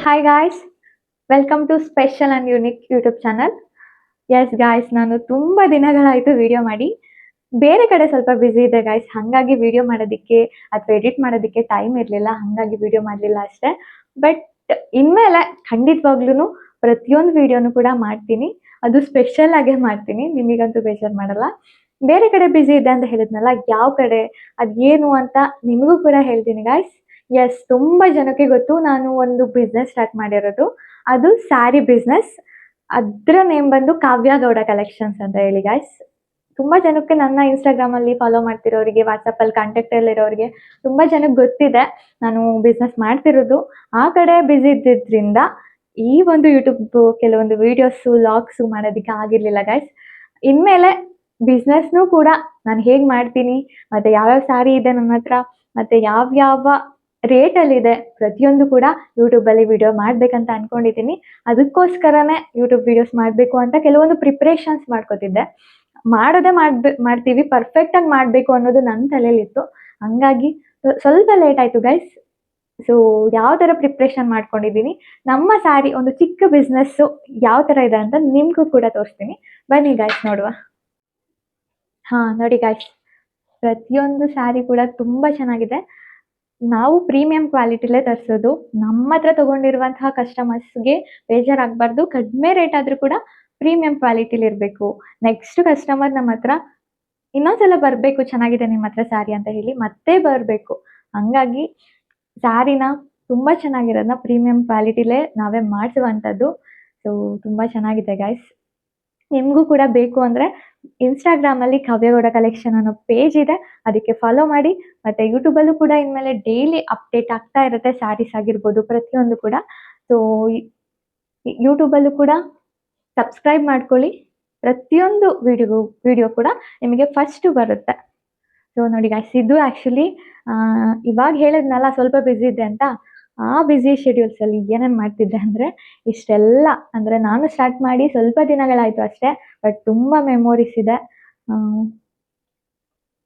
Hi guys, welcome to special and unique YouTube channel. Yes guys, ನಾನು ತುಂಬ ದಿನಗಳಾಯಿತು video ಮಾಡಿ. ಬೇರೆ ಕಡೆ ಸ್ವಲ್ಪ ಬ್ಯುಸಿ ಇದೆ ಗಾಯ್ಸ್, ಹಾಗಾಗಿ ವಿಡಿಯೋ ಮಾಡೋದಕ್ಕೆ ಅಥವಾ ಎಡಿಟ್ ಮಾಡೋದಕ್ಕೆ ಟೈಮ್ ಇರಲಿಲ್ಲ, ಹಾಗಾಗಿ ವಿಡಿಯೋ ಮಾಡಲಿಲ್ಲ ಅಷ್ಟೇ. ಬಟ್ ಇನ್ಮೇಲೆ ಖಂಡಿತವಾಗ್ಲೂ ಪ್ರತಿಯೊಂದು ವಿಡಿಯೋನು ಕೂಡ ಮಾಡ್ತೀನಿ, ಅದು ಸ್ಪೆಷಲ್ ಆಗೇ ಮಾಡ್ತೀನಿ, ನಿಮಗಂತೂ ಬೇಜಾರು ಮಾಡಲ್ಲ. ಬೇರೆ ಕಡೆ ಬ್ಯುಸಿ ಇದೆ ಅಂತ ಹೇಳಿದ್ನಲ್ಲ, ಯಾವ ಕಡೆ ಅದೇನು ಅಂತ ನಿಮಗೂ ಕೂಡ ಹೇಳ್ತೀನಿ ಗಾಯ್ಸ್. ಎಸ್, ತುಂಬ ಜನಕ್ಕೆ ಗೊತ್ತು ನಾನು ಒಂದು ಬಿಸ್ನೆಸ್ ಸ್ಟಾರ್ಟ್ ಮಾಡಿರೋದು, ಅದು ಸ್ಯಾರಿ ಬಿಸ್ನೆಸ್. ಅದರ ನೇಮ್ ಬಂದು ಕಾವ್ಯ ಗೌಡ ಕಲೆಕ್ಷನ್ಸ್ ಅಂತ ಹೇಳಿ ಗಾಯ್ಸ್. ತುಂಬ ಜನಕ್ಕೆ ನನ್ನ ಇನ್ಸ್ಟಾಗ್ರಾಮಲ್ಲಿ ಫಾಲೋ ಮಾಡ್ತಿರೋರಿಗೆ, ವಾಟ್ಸಪ್ಪಲ್ಲಿ ಕಾಂಟ್ಯಾಕ್ಟಲ್ಲಿರೋರಿಗೆ ತುಂಬ ಜನಕ್ಕೆ ಗೊತ್ತಿದೆ ನಾನು ಬಿಸ್ನೆಸ್ ಮಾಡ್ತಿರೋದು. ಆ ಕಡೆ ಬ್ಯುಸಿ ಇದ್ದಿದ್ದರಿಂದ ಈ ಒಂದು ಯೂಟ್ಯೂಬ್ ಕೆಲವೊಂದು ವೀಡಿಯೋಸು ಲಾಗ್ಸು ಮಾಡೋದಕ್ಕೆ ಆಗಿರಲಿಲ್ಲ ಗಾಯ್ಸ್. ಇನ್ಮೇಲೆ ಬಿಸ್ನೆಸ್ನೂ ಕೂಡ ನಾನು ಹೇಗೆ ಮಾಡ್ತೀನಿ, ಮತ್ತು ಯಾವ್ಯಾವ ಸ್ಯಾರಿ ಇದೆ ನನ್ನ ಹತ್ರ, ಮತ್ತು ಯಾವ್ಯಾವ ರೇಟಲ್ಲಿದೆ ಪ್ರತಿಯೊಂದು ಕೂಡ ಯೂಟ್ಯೂಬಲ್ಲಿ ವಿಡಿಯೋ ಮಾಡಬೇಕಂತ ಅಂದ್ಕೊಂಡಿದ್ದೀನಿ. ಅದಕ್ಕೋಸ್ಕರನೇ ಯೂಟ್ಯೂಬ್ ವೀಡಿಯೋಸ್ ಮಾಡಬೇಕು ಅಂತ ಕೆಲವೊಂದು ಪ್ರಿಪ್ರೇಷನ್ಸ್ ಮಾಡ್ಕೋತಿದ್ದೆ. ಮಾಡ್ತೀವಿ, ಪರ್ಫೆಕ್ಟಾಗಿ ಮಾಡಬೇಕು ಅನ್ನೋದು ನನ್ನ ತಲೆಯಲ್ಲಿತ್ತು. ಹಂಗಾಗಿ ಸ್ವಲ್ಪ ಲೇಟ್ ಆಯಿತು ಗೈಸ್. ಸೊ ಯಾವ ಥರ ಪ್ರಿಪ್ರೇಷನ್ ಮಾಡ್ಕೊಂಡಿದ್ದೀನಿ, ನಮ್ಮ ಸ್ಯಾರಿ ಒಂದು ಚಿಕ್ಕ ಬಿಸ್ನೆಸ್ಸು ಯಾವ ಥರ ಇದೆ ಅಂತ ನಿಮಗೂ ಕೂಡ ತೋರಿಸ್ತೀನಿ. ಬನ್ನಿ ಗಾಯ್ಸ್ ನೋಡುವ. ನೋಡಿ ಗಾಯ್ಸ್, ಪ್ರತಿಯೊಂದು ಸ್ಯಾರಿ ಕೂಡ ತುಂಬ ಚೆನ್ನಾಗಿದೆ. ನಾವು ಪ್ರೀಮಿಯಂ ಕ್ವಾಲಿಟಿಲೇ ತರಿಸೋದು. ನಮ್ಮ ಹತ್ರ ತೊಗೊಂಡಿರುವಂತಹ ಕಸ್ಟಮರ್ಸ್ಗೆ ಬೇಜಾರಾಗಬಾರ್ದು, ಕಡಿಮೆ ರೇಟ್ ಆದರೂ ಕೂಡ ಪ್ರೀಮಿಯಂ ಕ್ವಾಲಿಟಿಲಿರಬೇಕು. ನೆಕ್ಸ್ಟ್ ಕಸ್ಟಮರ್ ನಮ್ಮ ಹತ್ರ ಇನ್ನೊಂದ್ಸಲ ಬರಬೇಕು, ಚೆನ್ನಾಗಿದೆ ನಿಮ್ಮ ಹತ್ರ ಸ್ಯಾರಿ ಅಂತ ಹೇಳಿ ಮತ್ತೆ ಬರಬೇಕು. ಹಂಗಾಗಿ ಸ್ಯಾರಿನ ತುಂಬ ಚೆನ್ನಾಗಿರೋದನ್ನ ಪ್ರೀಮಿಯಂ ಕ್ವಾಲಿಟಿಲೇ ನಾವೇ ಮಾಡಿಸುವಂಥದ್ದು. ಸೊ ತುಂಬ ಚೆನ್ನಾಗಿದೆ ಗೈಸ್. ನಿಮಗೂ ಕೂಡ ಬೇಕು ಅಂದರೆ ಇನ್ಸ್ಟಾಗ್ರಾಮಲ್ಲಿ ಕಾವ್ಯಗೌಡ ಕಲೆಕ್ಷನ್ ಅನ್ನೋ ಪೇಜ್ ಇದೆ, ಅದಕ್ಕೆ ಫಾಲೋ ಮಾಡಿ. ಮತ್ತು ಯೂಟ್ಯೂಬಲ್ಲೂ ಕೂಡ ಇನ್ಮೇಲೆ ಡೈಲಿ ಅಪ್ಡೇಟ್ ಆಗ್ತಾ ಇರುತ್ತೆ, ಸ್ಯಾರೀಸ್ ಆಗಿರ್ಬೋದು ಪ್ರತಿಯೊಂದು ಕೂಡ. ಸೊ ಯೂಟ್ಯೂಬಲ್ಲೂ ಕೂಡ ಸಬ್ಸ್ಕ್ರೈಬ್ ಮಾಡ್ಕೊಳ್ಳಿ, ಪ್ರತಿಯೊಂದು ವಿಡಿಯೋ ಕೂಡ ನಿಮಗೆ ಫಸ್ಟು ಬರುತ್ತೆ. ಸೊ ನೋಡಿ ಗಾಯ್ಸ್, ಇದು ಆ್ಯಕ್ಚುಲಿ ಇವಾಗ ಹೇಳಿದ್ನಲ್ಲ ಸ್ವಲ್ಪ ಬ್ಯುಸಿ ಇದೆ ಅಂತ, ಆ ಬ್ಯುಸಿ ಶೆಡ್ಯೂಲ್ಸಲ್ಲಿ ಏನೇನು ಮಾಡ್ತಿದ್ದೆ ಅಂದರೆ ಇಷ್ಟೆಲ್ಲ, ಅಂದರೆ ನಾನು ಸ್ಟಾರ್ಟ್ ಮಾಡಿ ಸ್ವಲ್ಪ ದಿನಗಳಾಯಿತು ಅಷ್ಟೇ, ಬಟ್ ತುಂಬ ಮೆಮೊರೀಸ್ ಇದೆ.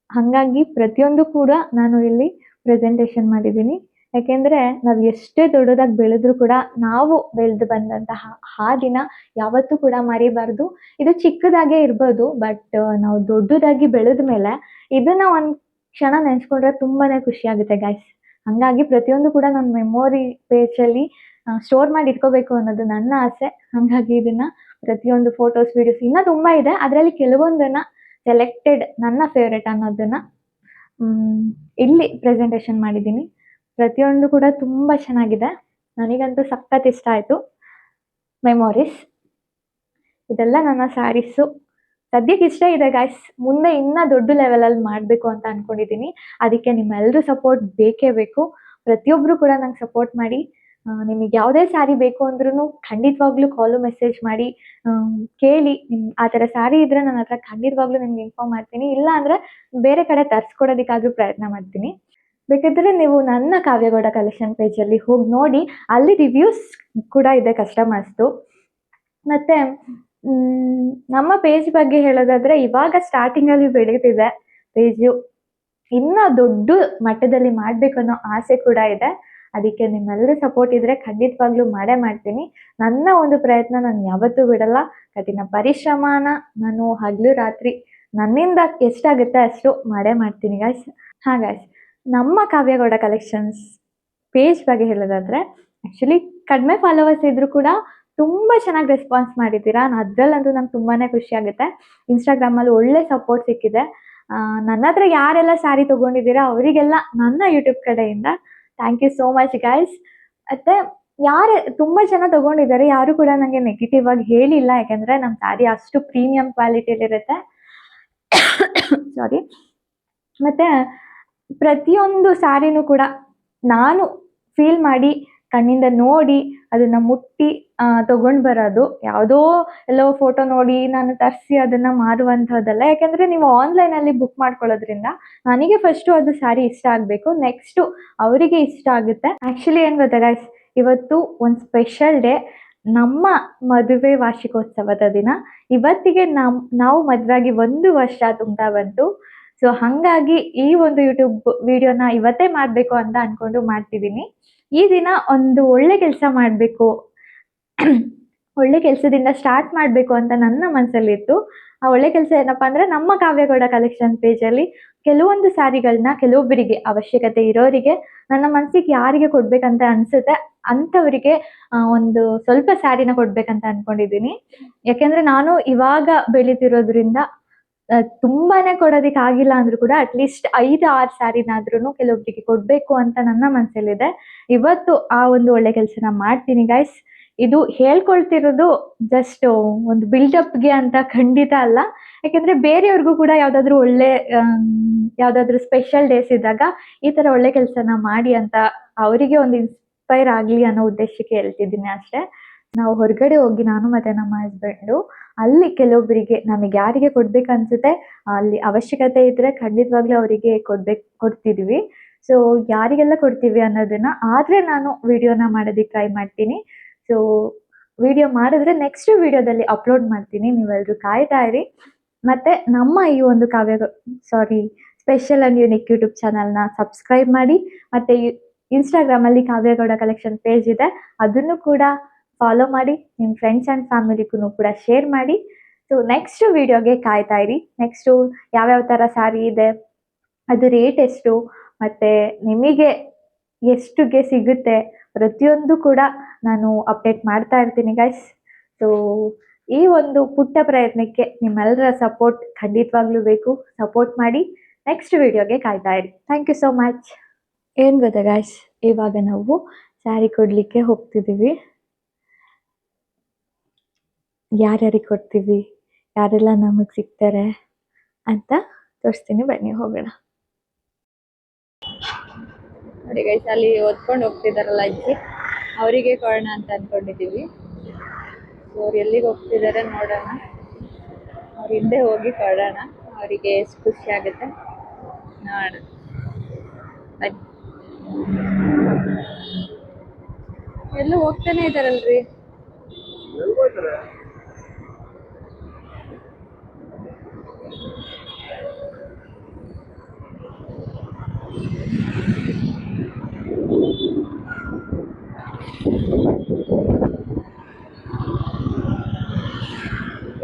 ಹಾಗಾಗಿ ಪ್ರತಿಯೊಂದು ಕೂಡ ನಾನು ಇಲ್ಲಿ ಪ್ರೆಸೆಂಟೇಷನ್ ಮಾಡಿದ್ದೀನಿ. ಯಾಕೆಂದರೆ ನಾವು ಎಷ್ಟೇ ದೊಡ್ಡದಾಗಿ ಬೆಳೆದ್ರೂ ಕೂಡ ನಾವು ಬೆಳೆದು ಬಂದಂತಹ ಹಾದಿನ ಯಾವತ್ತೂ ಕೂಡ ಮರಿಬಾರ್ದು. ಇದು ಚಿಕ್ಕದಾಗೇ ಇರ್ಬೋದು, ಬಟ್ ನಾವು ದೊಡ್ಡದಾಗಿ ಬೆಳೆದ ಮೇಲೆ ಇದನ್ನು ಒಂದು ಕ್ಷಣ ನೆನೆಸ್ಕೊಂಡ್ರೆ ತುಂಬಾ ಖುಷಿಯಾಗುತ್ತೆ ಗಾಯ್ಸ್. ಹಾಗಾಗಿ ಪ್ರತಿಯೊಂದು ಕೂಡ ನನ್ನ ಮೆಮೊರಿ ಪೇಜಲ್ಲಿ ಸ್ಟೋರ್ ಮಾಡಿ ಇಟ್ಕೋಬೇಕು ಅನ್ನೋದು ನನ್ನ ಆಸೆ. ಹಾಗಾಗಿ ಇದನ್ನು ಪ್ರತಿಯೊಂದು ಫೋಟೋಸ್, ವೀಡಿಯೋಸ್ ಇನ್ನೂ ತುಂಬ ಇದೆ, ಅದರಲ್ಲಿ ಕೆಲವೊಂದನ್ನು ಸೆಲೆಕ್ಟೆಡ್ ನನ್ನ ಫೇವ್ರೆಟ್ ಅನ್ನೋದನ್ನು ಇಲ್ಲಿ ಪ್ರೆಸೆಂಟೇಷನ್ ಮಾಡಿದ್ದೀನಿ. ಪ್ರತಿಯೊಂದು ಕೂಡ ತುಂಬ ಚೆನ್ನಾಗಿದೆ, ನನಗಂತೂ ಸಖತ್ ಇಷ್ಟ ಆಯಿತು. ಮೆಮೊರೀಸ್ ಇದೆಲ್ಲ ನನ್ನ ಸ್ಯಾರೀಸು. ಸದ್ಯಕ್ಕೆ ಇಷ್ಟೇ ಇದೆ ಗಾಯ್ಸ್, ಮುಂದೆ ಇನ್ನೂ ದೊಡ್ಡ ಲೆವೆಲಲ್ಲಿ ಮಾಡಬೇಕು ಅಂತ ಅಂದ್ಕೊಂಡಿದ್ದೀನಿ. ಅದಕ್ಕೆ ನಿಮ್ಮೆಲ್ಲರೂ ಸಪೋರ್ಟ್ ಬೇಕೇ ಬೇಕು. ಪ್ರತಿಯೊಬ್ಬರು ಕೂಡ ನಂಗೆ ಸಪೋರ್ಟ್ ಮಾಡಿ. ನಿಮಗೆ ಯಾವುದೇ ಸ್ಯಾರಿ ಬೇಕು ಅಂದ್ರೂ ಖಂಡಿತವಾಗ್ಲೂ ಕಾಲು ಮೆಸೇಜ್ ಮಾಡಿ ಕೇಳಿ. ಆ ಥರ ಸ್ಯಾರಿ ಇದ್ದರೆ ನನ್ನ ಹತ್ರ ಖಂಡಿತವಾಗ್ಲೂ ನಿಮ್ಗೆ ಇನ್ಫಾರ್ಮ್ ಮಾಡ್ತೀನಿ, ಇಲ್ಲ ಅಂದರೆ ಬೇರೆ ಕಡೆ ತರಿಸ್ಕೊಡೋದಕ್ಕಾದರೂ ಪ್ರಯತ್ನ ಮಾಡ್ತೀನಿ. ಬೇಕಾದರೆ ನೀವು ನನ್ನ ಕಾವ್ಯಗೌಡ ಕಲೆಕ್ಷನ್ ಪೇಜಲ್ಲಿ ಹೋಗಿ ನೋಡಿ, ಅಲ್ಲಿ ರಿವ್ಯೂಸ್ ಕೂಡ ಇದೆ ಕಸ್ಟಮರ್ಸ್ದು. ಮತ್ತು ನಮ್ಮ ಪೇಜ್ ಬಗ್ಗೆ ಹೇಳೋದಾದರೆ ಇವಾಗ ಸ್ಟಾರ್ಟಿಂಗಲ್ಲಿ ಬೆಳೀತಿದೆ ಪೇಜು, ಇನ್ನೂ ದೊಡ್ಡ ಮಟ್ಟದಲ್ಲಿ ಮಾಡಬೇಕು ಅನ್ನೋ ಆಸೆ ಕೂಡ ಇದೆ. ಅದಕ್ಕೆ ನಿಮ್ಮೆಲ್ಲರೂ ಸಪೋರ್ಟ್ ಇದ್ದರೆ ಖಂಡಿತವಾಗ್ಲೂ ಮಾಡೇ ಮಾಡ್ತೀನಿ. ನನ್ನ ಒಂದು ಪ್ರಯತ್ನ ನಾನು ಯಾವತ್ತೂ ಬಿಡಲ್ಲ, ಕಠಿಣ ಪರಿಶ್ರಮನ ನಾನು ಹಗಲು ರಾತ್ರಿ ನನ್ನಿಂದ ಎಷ್ಟಾಗುತ್ತೆ ಅಷ್ಟು ಮಾಡೇ ಮಾಡ್ತೀನಿ ಗಾಯ್ಸ್. ಗಾಯ್ಸ್, ನಮ್ಮ ಕಾವ್ಯಗೌಡ ಕಲೆಕ್ಷನ್ಸ್ ಪೇಜ್ ಬಗ್ಗೆ ಹೇಳೋದಾದರೆ ಆ್ಯಕ್ಚುಲಿ ಕಡಿಮೆ ಫಾಲೋವರ್ಸ್ ಇದ್ದರೂ ಕೂಡ ತುಂಬ ಚೆನ್ನಾಗಿ ರೆಸ್ಪಾನ್ಸ್ ಮಾಡಿದ್ದೀರಾ. ಅದರಲ್ಲಂತೂ ನಂಗೆ ತುಂಬಾ ಖುಷಿ ಆಗುತ್ತೆ. ಇನ್ಸ್ಟಾಗ್ರಾಮಲ್ಲಿ ಒಳ್ಳೆ ಸಪೋರ್ಟ್ ಸಿಕ್ಕಿದೆ. ನನ್ನ ಹತ್ರ ಯಾರೆಲ್ಲ ಸ್ಯಾರಿ ತೊಗೊಂಡಿದ್ದೀರಾ ಅವರಿಗೆಲ್ಲ ನನ್ನ ಯೂಟ್ಯೂಬ್ ಕಡೆಯಿಂದ thank you so much guys. ಮತ್ತು ತುಂಬ ಜನ ತೊಗೊಂಡಿದ್ದಾರೆ, ಯಾರು ಕೂಡ ನನಗೆ ನೆಗೆಟಿವ್ ಆಗಿ ಹೇಳಿಲ್ಲ, ಯಾಕೆಂದರೆ ನಮ್ಮ ಸ್ಯಾರಿ ಅಷ್ಟು ಪ್ರೀಮಿಯಂ ಕ್ವಾಲಿಟಿಯಲ್ಲಿರುತ್ತೆ. ಸಾರಿ. ಮತ್ತು ಪ್ರತಿಯೊಂದು ಸ್ಯಾರಿನೂ ಕೂಡ ನಾನು ಫೀಲ್ ಮಾಡಿ, ಕಣ್ಣಿಂದ ನೋಡಿ, ಅದನ್ನು ಮುಟ್ಟಿ ತೊಗೊಂಡು ಬರೋದು. ಯಾವುದೋ ಎಲ್ಲೋ ಫೋಟೋ ನೋಡಿ ನಾನು ತರಿಸಿ ಅದನ್ನು ಮಾರುವಂಥದ್ದಲ್ಲ. ಯಾಕೆಂದರೆ ನೀವು ಆನ್ಲೈನಲ್ಲಿ ಬುಕ್ ಮಾಡ್ಕೊಳ್ಳೋದ್ರಿಂದ ನನಗೆ ಫಸ್ಟು ಅದು ಸ್ಯಾರಿ ಇಷ್ಟ ಆಗಬೇಕು, ನೆಕ್ಸ್ಟು ಅವರಿಗೆ ಇಷ್ಟ ಆಗುತ್ತೆ. ಆ್ಯಕ್ಚುಲಿ ಏನು ಗೊತ್ತಾ ಗೈಸ್, ಇವತ್ತು ಒಂದು ಸ್ಪೆಷಲ್ ಡೇ, ನಮ್ಮ ಮದುವೆ ವಾರ್ಷಿಕೋತ್ಸವದ ದಿನ. ಇವತ್ತಿಗೆ ನಾವು ಮದುವೆಯಾಗಿ 1 ವರ್ಷ ತುಂಬ್ತಾ ಬಂತು. ಸೊ ಹಾಗಾಗಿ ಈ ಒಂದು ಯೂಟ್ಯೂಬ್ ವಿಡಿಯೋನ ಇವತ್ತೇ ಮಾಡಬೇಕು ಅಂತ ಅನ್ಕೊಂಡು ಮಾಡ್ತಿದ್ದೀನಿ. ಈ ದಿನ ಒಂದು ಒಳ್ಳೆ ಕೆಲಸ ಮಾಡಬೇಕು, ಒಳ್ಳೆ ಕೆಲಸದಿಂದ ಸ್ಟಾರ್ಟ್ ಮಾಡಬೇಕು ಅಂತ ನನ್ನ ಮನಸ್ಸಲ್ಲಿತ್ತು. ಆ ಒಳ್ಳೆ ಕೆಲಸ ಏನಪ್ಪಾ ಅಂದ್ರೆ, ನಮ್ಮ ಕಾವ್ಯಗೌಡ ಕಲೆಕ್ಷನ್ ಪೇಜಲ್ಲಿ ಕೆಲವೊಂದು ಸ್ಯಾರಿಗಳನ್ನ ಕೆಲವೊಬ್ಬರಿಗೆ, ಅವಶ್ಯಕತೆ ಇರೋರಿಗೆ, ನನ್ನ ಮನಸ್ಸಿಗೆ ಯಾರಿಗೆ ಕೊಡ್ಬೇಕಂತ ಅನ್ಸುತ್ತೆ ಅಂಥವರಿಗೆ ಒಂದು ಸ್ವಲ್ಪ ಸ್ಯಾರಿನ ಕೊಡ್ಬೇಕಂತ ಅನ್ಕೊಂಡಿದ್ದೀನಿ. ಯಾಕೆಂದ್ರೆ ನಾನು ಇವಾಗ ಬೆಳೀತಿರೋದ್ರಿಂದ ತುಂಬಾನೇ ಕೊಡೋದಿಕ್ ಆಗಿಲ್ಲ ಅಂದ್ರೂ ಕೂಡ ಅಟ್ಲೀಸ್ಟ್ 5-6 ಸ್ಯಾರಿನಾದ್ರೂ ಕೆಲವೊಬ್ಬರಿಗೆ ಕೊಡ್ಬೇಕು ಅಂತ ನನ್ನ ಮನಸ್ಸಲ್ಲಿದೆ. ಇವತ್ತು ಆ ಒಂದು ಒಳ್ಳೆ ಕೆಲಸನ ಮಾಡ್ತೀನಿ ಗೈಸ್. ಇದು ಹೇಳ್ಕೊಳ್ತಿರೋದು ಜಸ್ಟ್ ಒಂದು ಬಿಲ್ಡಪ್ಗೆ ಅಂತ ಖಂಡಿತ ಅಲ್ಲ. ಯಾಕೆಂದ್ರೆ ಬೇರೆಯವ್ರಿಗೂ ಕೂಡ ಯಾವ್ದಾದ್ರು ಒಳ್ಳೆ ಯಾವ್ದಾದ್ರು ಸ್ಪೆಷಲ್ ಡೇಸ್ ಇದ್ದಾಗ ಈ ತರ ಒಳ್ಳೆ ಕೆಲಸನ ಮಾಡಿ ಅಂತ ಅವರಿಗೆ ಒಂದು ಇನ್ಸ್ಪೈರ್ ಆಗ್ಲಿ ಅನ್ನೋ ಉದ್ದೇಶಕ್ಕೆ ಹೇಳ್ತಿದ್ದೀನಿ ಅಷ್ಟೇ. ನಾವು ಹೊರಗಡೆ ಹೋಗಿ ನಾನು ಮತ್ತೆ ನಮ್ಮ ಹಸ್ಬೆಂಡು ಅಲ್ಲಿ ಕೆಲವೊಬ್ಬರಿಗೆ ನಮಗೆ ಯಾರಿಗೆ ಕೊಡ್ಬೇಕನ್ಸುತ್ತೆ ಅಲ್ಲಿ ಅವಶ್ಯಕತೆ ಇದ್ರೆ ಖಂಡಿತವಾಗ್ಲೂ ಅವರಿಗೆ ಕೊಡ್ತಿದ್ವಿ. ಸೊ ಯಾರಿಗೆಲ್ಲ ಕೊಡ್ತೀವಿ ಅನ್ನೋದನ್ನ ಆದ್ರೆ ನಾನು ವಿಡಿಯೋನ ಮಾಡೋದಕ್ಕೆ ಟ್ರೈ ಮಾಡ್ತೀನಿ. ಸೊ ವಿಡಿಯೋ ಮಾಡಿದ್ರೆ ನೆಕ್ಸ್ಟ್ ವಿಡಿಯೋದಲ್ಲಿ ಅಪ್ಲೋಡ್ ಮಾಡ್ತೀನಿ, ನೀವೆಲ್ಲರೂ ಕಾಯ್ತಾ ಇರಿ. ಮತ್ತೆ ನಮ್ಮ ಈ ಒಂದು ಸ್ಪೆಷಲ್ ಅಂಡ್ ಯೂನಿಕ್ ಯೂಟ್ಯೂಬ್ ಚಾನಲ್ನ ಸಬ್ಸ್ಕ್ರೈಬ್ ಮಾಡಿ. ಮತ್ತೆ ಇನ್ಸ್ಟಾಗ್ರಾಮಲ್ಲಿ ಕಾವ್ಯಗೌಡ ಕಲೆಕ್ಷನ್ ಪೇಜ್ ಇದೆ, ಅದನ್ನು ಕೂಡ ಫಾಲೋ ಮಾಡಿ. ನಿಮ್ಮ ಫ್ರೆಂಡ್ಸ್ ಆ್ಯಂಡ್ ಫ್ಯಾಮಿಲಿಗೂ ಕೂಡ ಶೇರ್ ಮಾಡಿ. ಸೊ ನೆಕ್ಸ್ಟ್ ವಿಡಿಯೋಗೆ ಕಾಯ್ತಾ ಇರಿ. ನೆಕ್ಸ್ಟು ಯಾವ್ಯಾವ ಥರ ಸ್ಯಾರಿ ಇದೆ, ಅದು ರೇಟ್ ಎಷ್ಟು, ಮತ್ತು ನಿಮಗೆ ಎಷ್ಟುಗೆ ಸಿಗುತ್ತೆ, ಪ್ರತಿಯೊಂದು ಕೂಡ ನಾನು ಅಪ್ಡೇಟ್ ಮಾಡ್ತಾ ಇರ್ತೀನಿ ಗೈಸ್. ಸೊ ಈ ಒಂದು ಪುಟ್ಟ ಪ್ರಯತ್ನಕ್ಕೆ ನಿಮ್ಮೆಲ್ಲರ ಸಪೋರ್ಟ್ ಖಂಡಿತವಾಗ್ಲೂ ಬೇಕು. ಸಪೋರ್ಟ್ ಮಾಡಿ. ನೆಕ್ಸ್ಟ್ ವಿಡಿಯೋಗೆ ಕಾಯ್ತಾ ಇರಿ. Thank you so much. ಏನು ಗೊತ್ತಾ ಗೈಸ್, ಇವಾಗ ನಾವು ಸ್ಯಾರಿ ಕೊಡಲಿಕ್ಕೆ ಹೋಗ್ತಿದ್ದೀವಿ. ಯಾರ್ಯಾರಿಗೆ ಕೊಡ್ತೀವಿ, ಯಾರೆಲ್ಲ ನಮಗೆ ಸಿಗ್ತಾರೆ ಅಂತ ತೋರಿಸ್ತೀನಿ, ಬನ್ನಿ ಹೋಗೋಣ. ನೋಡಿ ಗೈಸ್, ಅಲ್ಲಿ ಓದ್ಕೊಂಡು ಹೋಗ್ತಿದಾರಲ್ಲ ಅಜ್ಜಿ, ಅವರಿಗೆ ಕೊಡೋಣ ಅಂತ ಅನ್ಕೊಂಡಿದ್ದೀವಿ. ಅವ್ರು ಎಲ್ಲಿಗೆ ಹೋಗ್ತಿದ್ದಾರೆ ನೋಡೋಣ, ಅವ್ರ ಹಿಂದೆ ಹೋಗಿ ಕೊಡೋಣ. ಅವರಿಗೆ ಎಷ್ಟು ಖುಷಿ ಆಗುತ್ತೆ ನೋಡೋಣ. ಬನ್ನಿ. ಎಲ್ಲೂ ಹೋಗ್ತಾನೆ ಇದ್ದಾರಲ್ರಿ.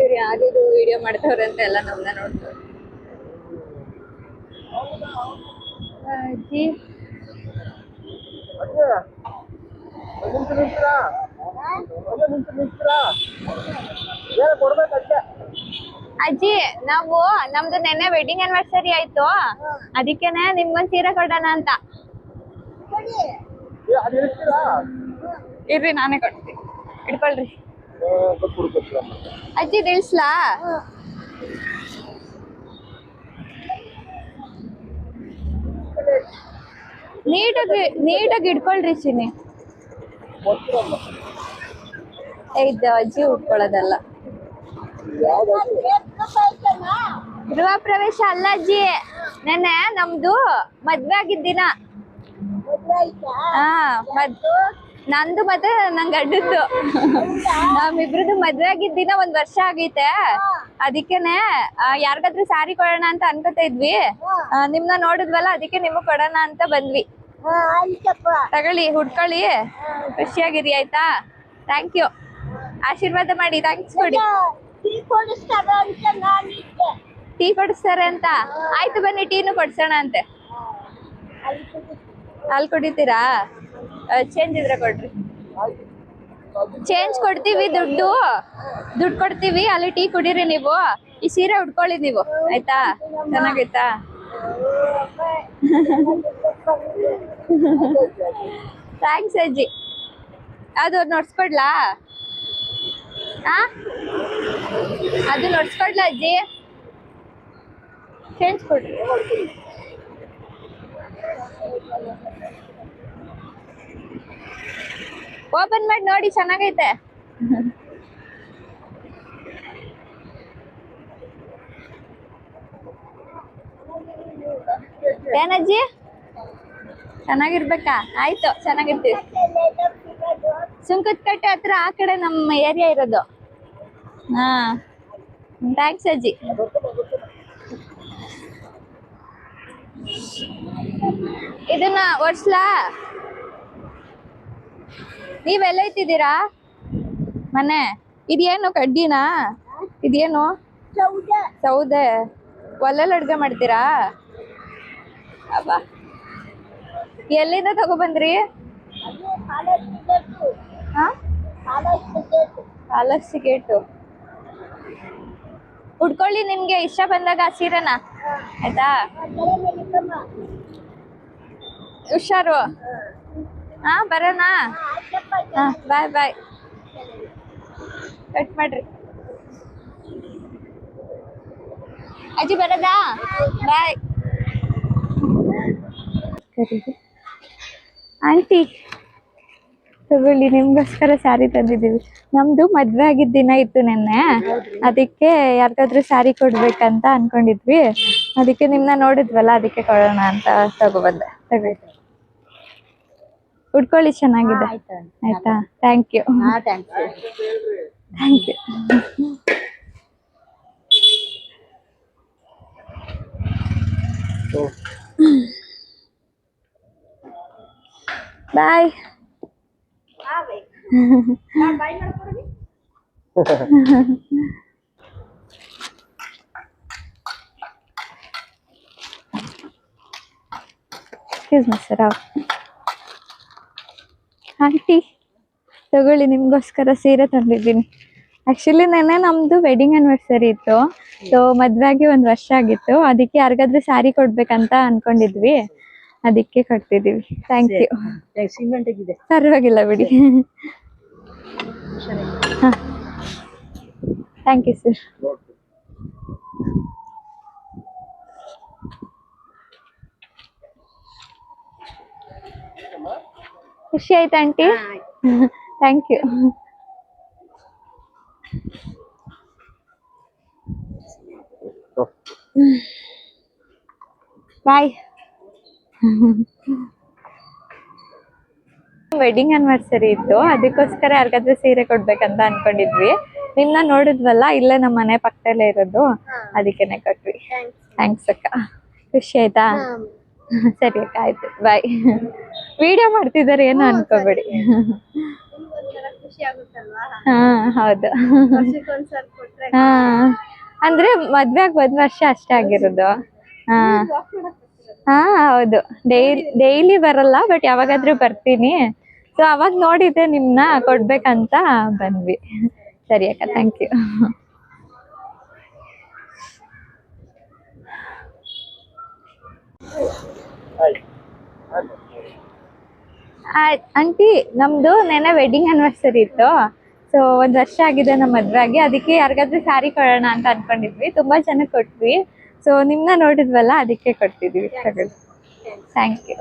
ಇವ್ರು ಯಾರಿದು ವಿಡಿಯೋ ಮಾಡ್ತವ್ರೆ ಅಂತ ಎಲ್ಲ ನಮ್ಮನ್ನ ನೋಡ್ತಾರೆ. ಅಜ್ಜಿ ಅಜ್ಜಿ, ನಾವು ನಮ್ದು ನೆನ್ನೆ ವೆಡ್ಡಿಂಗ್ ಆನಿವರ್ಸರಿ ಆಯ್ತು, ಅದಕ್ಕೇನೆ ನಿಮ್ಗೊಂದ್ ಸೀರೆ ಕೊಡೋಣ ಅಂತ. ಇರ್ರಿ, ನಾನೇ ಕೊಡ್ತೀನಿ, ಇಟ್ಕೊಳ್ರಿ. ಅಜ್ಜಿ ಇಳಿಸ್ಲಾ? ನೀಟಾಗಿ ಇಟ್ಕೊಳ್ರಿ ಚಿನ್ನಿ. ಇದು ಅಜ್ಜಿ ಉಟ್ಕೊಳ್ಳೋದಲ್ಲ, ಗೃಹ ಪ್ರವೇಶ ಅಲ್ಲ ಅಜ್ಜಿ. ನೆನ್ನೆ ನಮ್ದು ಮದ್ವೆ ಆಗಿದ್ದಿನ. ನಂದು ಮತ್ತೆ ನನ್ ಗಂಡದ್ದು ನಮ್ಮಿಬ್ರದ್ದು ಮದ್ವೆ ಆಗಿದ್ದಿನ 1 ವರ್ಷ ಆಗೈತೆ. ಅದಕ್ಕೇನೆ ಯಾರಿಗಾದ್ರೂ ಸ್ಯಾರಿ ಕೊಡೋಣ ಅಂತ ಅನ್ಕೋತಾ ಇದ್ವಿ. ನಿಮ್ನ ನೋಡಿದ್ವಲ್ಲ, ಅದಕ್ಕೆ ನಿಮಗ್ ಕೊಡೋಣ ಅಂತ ಬಂದ್ವಿ. ತಗೊಳ್ಳಿ, ಹುಡ್ಕೊಳ್ಳಿ, ಖುಷಿಯಾಗಿರಿ ಆಯ್ತಾ. Thank you. ಆಶೀರ್ವಾದ ಮಾಡಿ, ಥ್ಯಾಂಕ್ಸ್ ಕೊಡಿ. ಟೀ ಕೊಡಿಸ್ತಾರೆ ಅಂತ ಆಯ್ತು, ಬನ್ನಿ ಟೀನು ಕೊಡ್ಸೋಣ ಅಂತೆ. ಅಲ್ಲಿ ಕುಡಿತೀರಾ? ಚೇಂಜ್ ಇದ್ರೆ ಕೊಡ್ರಿ. ಚೇಂಜ್ ಕೊಡ್ತೀವಿ, ದುಡ್ಡು ಕೊಡ್ತೀವಿ. ಅಲ್ಲಿ ಟೀ ಕುಡೀರಿ ನೀವು. ಈ ಸೀರೆ ಉಟ್ಕೊಳ್ಳಿ ನೀವು, ಆಯ್ತಾ? ಚೆನ್ನಾಗೈತಾ? ಥ್ಯಾಂಕ್ಸ್ ಅಜ್ಜಿ. ಅದು ನೋಡ್ಸ್ಕೊಡ್ಲಾ? ಅದು ನೋಡ್ಸ್ಕೊಡ್ಲಾ ಅಜ್ಜಿ? ಚೇಂಜ್ ಕೊಡ್ರಿ. ಓಪನ್ ಮಾಡಿ ನೋಡಿ, ಚೆನ್ನಾಗೈತೆ. ಏನಜ್ಜಿ, ಚೆನ್ನಾಗಿರ್ಬೇಕಾ? ಆಯ್ತು, ಚೆನ್ನಾಗಿರ್ತೀವಿ. ಸುಂಕದಕಟ್ಟೆ ಹತ್ರ ಆ ಕಡೆ ನಮ್ಮ ಏರಿಯಾ ಇರೋದು. ಥ್ಯಾಂಕ್ಸ್ ಅಜ್ಜಿ. ಇದನ್ನ ಒಡ್ಸ್ಲಾ? ನೀವೆಲ್ಲ ಇಟ್ಟಿದ್ದೀರಾ ಮನೆ? ಇದೇನು ಕಡ್ಡಿನಾ? ಇದೇನು ಸೌದೆ? ಒಲೆಲ್ಲ ಅಡ್ಗೆ ಮಾಡ್ತೀರಾ? ಅಬ್ಬಾ, ಎಲ್ಲಿಂದ ತಗೊಬಂದ್ರಿ? ಕಾಲರ್ಸಿ ಗೇಟು. ಉಟ್ಕೊಳ್ಳಿ, ನಿಮ್ಗೆ ಇಷ್ಟ ಬಂದಾಗ ಸೀರೆನ, ಆಯ್ತಾ? ಹುಷಾರು. ಹಾ, ಬರೋಣ. ಹಾ, ಬಾಯ್ ಬಾಯ್. ಕಟ್ ಮಾಡ್ರಿ. ಅಜ್ಜಿ ಬರೋದಾ? ಬಾಯ್. ಆಂಟಿ ತಗೊಳ್ಳಿ, ನಿಮ್ಗೋಸ್ಕರ ಸ್ಯಾರಿ ತಂದಿದ್ದೀವಿ. ನಮ್ದು ಮದ್ವೆ ಆಗಿದ್ದ ದಿನ ಇತ್ತು ನೆನ್ನೆ, ಅದಕ್ಕೆ ಯಾರಿಗಾದ್ರೂ ಸ್ಯಾರಿ ಕೊಡ್ಬೇಕಂತ ಅನ್ಕೊಂಡಿದ್ವಿ. ಅದಕ್ಕೆ ನಿಮ್ನ ನೋಡಿದ್ವಲ್ಲ, ಅದಕ್ಕೆ ಕೊಡೋಣ ಅಂತ ತಗೊಬಂದೆ. ತಗೊಳ್ಳಿ, ಉಟ್ಕೊಳ್ಳಿ, ಚೆನ್ನಾಗಿದೆ. ಆಯ್ತಾ? Thank you. Thank you. Bye. Excuse me sir. Aunty ತಗೊಳ್ಳಿ, ನಿಮ್ಗೋಸ್ಕರ ಸೀರೆ ತಂದಿದ್ದೀನಿ. ಆಕ್ಚುಲಿ ನೆನ್ನೆ ನಮ್ದು ವೆಡ್ಡಿಂಗ್ ಆನಿವರ್ಸರಿ ಇತ್ತು. ಸೊ ಮದ್ವೆ ಆಗಿ 1 ವರ್ಷ ಆಗಿತ್ತು. ಅದಕ್ಕೆ ಯಾರಿಗಾದ್ರೂ ಸ್ಯಾರಿ ಕೊಡ್ಬೇಕಂತ ಅನ್ಕೊಂಡಿದ್ವಿ, ಅದಕ್ಕೆ ಕೊಡ್ತಿದೀವಿ. Thank you. ಪರವಾಗಿಲ್ಲ ಬಿಡಿ. Thank you sir. ಖುಷಿ ಆಯ್ತಾ aunty? Thank you. Bye. Wedding anniversary ಇತ್ತು, ಅದಕ್ಕೋಸ್ಕರ ಯಾರಿಗಾದ್ರೂ ಸೀರೆ ಕೊಡ್ಬೇಕಂತ ಅನ್ಕೊಂಡಿದ್ವಿ. ನಿಮ್ನ ನೋಡಿದ್ವಲ್ಲ, ಇಲ್ಲೇ ನಮ್ಮ ಮನೆ ಪಕ್ಕದಲ್ಲೇ ಇರೋದು, ಅದಕ್ಕೇನೆ ಕೊಟ್ವಿ. ಥ್ಯಾಂಕ್ಸ್ ಅಕ್ಕ. ಖುಷಿ ಆಯ್ತಾ? ಸರಿ ಅಕ್ಕ, ಆಯ್ತು, ಬಾಯ್. ವಿಡಿಯೋ ಮಾಡ್ತಿದ್ದಾರೆ, ಏನು ಅನ್ಕೋಬೇಡಿ. ಹಾ, ಹೌದು. ಹಾ, ಅಂದ್ರೆ ಮದ್ವೆಗ್ 1 ವರ್ಷ ಅಷ್ಟೇ ಆಗಿರೋದು. ಹಾ ಹಾ, ಹೌದು. ಡೈಲಿ ಬರಲ್ಲ, ಬಟ್ ಯಾವಾಗಾದ್ರೂ ಬರ್ತೀನಿ. ಸೊ ಅವಾಗ ನೋಡಿದ್ದೆ ನಿಮ್ನ, ಕೊಡ್ಬೇಕಂತ ಬಂದ್ವಿ. ಸರಿ ಅಕ್ಕ, ಥ್ಯಾಂಕ್ ಯು. ಆಂಟಿ, ನಮ್ದು ನೆನ್ನೆ ವೆಡ್ಡಿಂಗ್ ಆನಿವರ್ಸರಿ ಇತ್ತು. ಸೊ 1 ವರ್ಷ ಆಗಿದೆ ನಮ್ಮ ಮದ್ವೆ ಆಗಿ. ಅದಕ್ಕೆ ಯಾರಿಗಾದ್ರೂ ಸ್ಯಾರಿ ಕೊಡೋಣ ಅಂತ ಅನ್ಕೊಂಡಿದ್ವಿ. ತುಂಬಾ ಜನಕ್ಕೆ ಕೊಟ್ವಿ. ಸೊ ನಿಮ್ನ ನೋಡಿದ್ವಲ್ಲ, ಅದಕ್ಕೆ ಕೊಡ್ತಿದ್ವಿ. Thank you.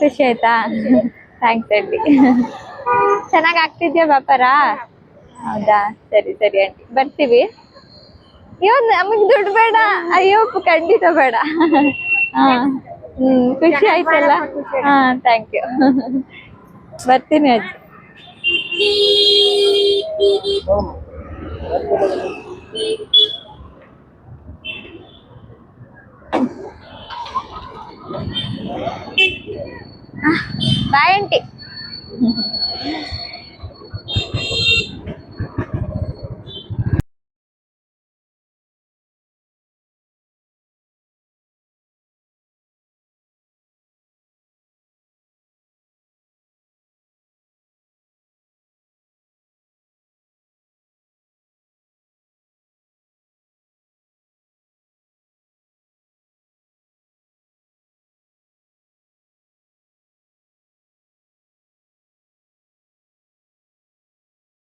ಖುಷಿ ಆಯ್ತಾ? Thanks aunty. ಚೆನ್ನಾಗ್ ಆಗ್ತಿದ್ಯಾ ವ್ಯಾಪಾರ? ಹೌದಾ, ಸರಿ ಸರಿ ಆಂಟಿ, ಬರ್ತೀವಿ. ಅಯ್ಯೋ, ನಮಗ್ ದುಡ್ಡು ಬೇಡ. ಅಯ್ಯೋ, ಖಂಡಿತ ಬೇಡ. ಹಾ, ಖುಷಿ ಆಯ್ತಲ್ಲ? ಹಾ, ಥ್ಯಾಂಕ್ ಯು. ಬರ್ತೀನಿ ಅಜ್ಜಿ. Bye aunty.